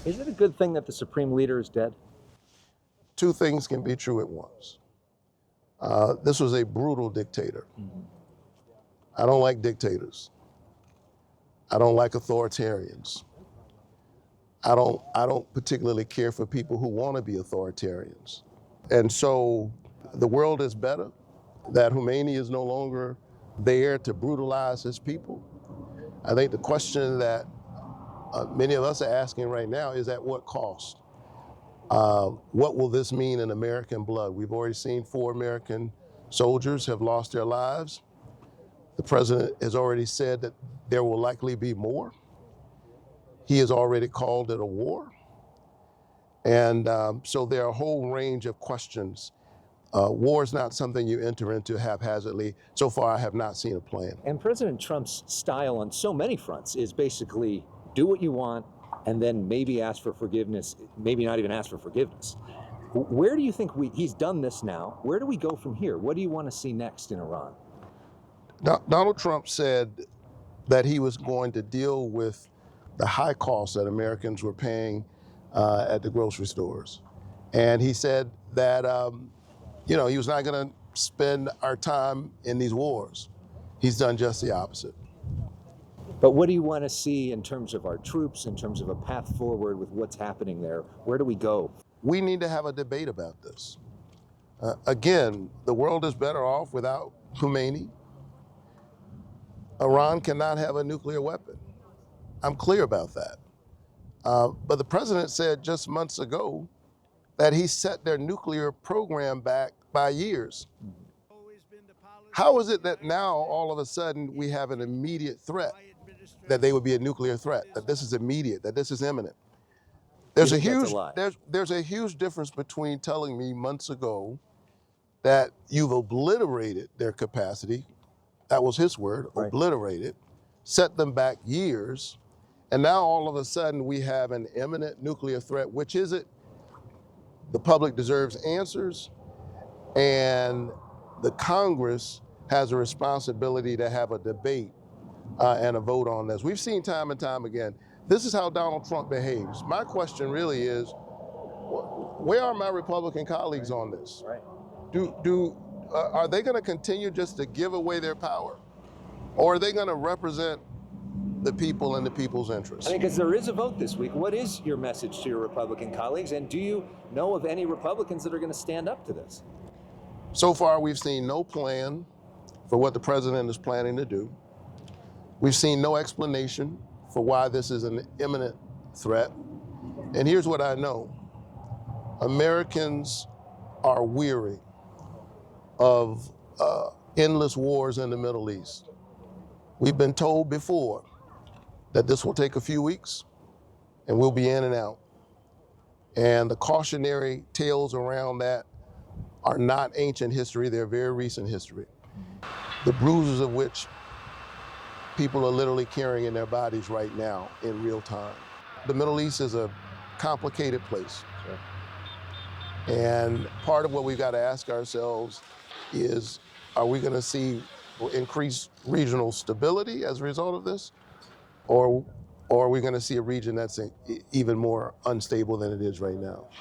Is it a good thing that the supreme leader is dead? Two things can be true at once. This was a brutal dictator. I don't like dictators. I don't like authoritarians. I don't particularly care for people who want to be authoritarians. And so the world is better, that Khomeini is no longer there to brutalize his people. I think the question that many of us are asking right now is at what cost? What will this mean in American blood? We've already seen 4 American soldiers have lost their lives. The president has already said that there will likely be more. He has already called it a war. And so there are a whole range of questions. War is not something you enter into haphazardly. So far, I have not seen a plan. And President Trump's style on so many fronts is basically do what you want and then maybe ask for forgiveness, maybe not even ask for forgiveness. Where do you think he's done this now? Where do we go from here? What do you want to see next in Iran? Donald Trump said that he was going to deal with the high costs that Americans were paying at the grocery stores. And he said that, he was not going to spend our time in these wars. He's done just the opposite. But what do you want to see in terms of our troops, in terms of a path forward with what's happening there? Where do we go? We need to have a debate about this. Again, the world is better off without Khomeini. Iran cannot have a nuclear weapon. I'm clear about that. But the president said just months ago that he set their nuclear program back by years. How is it that now all of a sudden we have an immediate threat, that they would be a nuclear threat, that this is immediate, that this is imminent? There's a huge difference between telling me months ago that you've obliterated their capacity, that was his word, right. Obliterated, set them back years, and now all of a sudden we have an imminent nuclear threat. Which is it? The public deserves answers, and the Congress has a responsibility to have a debate and a vote on this. We've seen time and time again, this is how Donald Trump behaves. My question really is, where are my Republican colleagues on this? Right. Are they going to continue just to give away their power? Or are they going to represent the people and the people's interests? I think because there is a vote this week. What is your message to your Republican colleagues? And do you know of any Republicans that are going to stand up to this? So far, we've seen no plan for what the president is planning to do. We've seen no explanation for why this is an imminent threat. And here's what I know. Americans are weary of endless wars in the Middle East. We've been told before that this will take a few weeks and we'll be in and out. And the cautionary tales around that are not ancient history, they're very recent history. The bruises of which people are literally carrying in their bodies right now in real time. The Middle East is a complicated place. Sure. And part of what we've got to ask ourselves is, are we going to see increased regional stability as a result of this? Or are we going to see a region that's even more unstable than it is right now?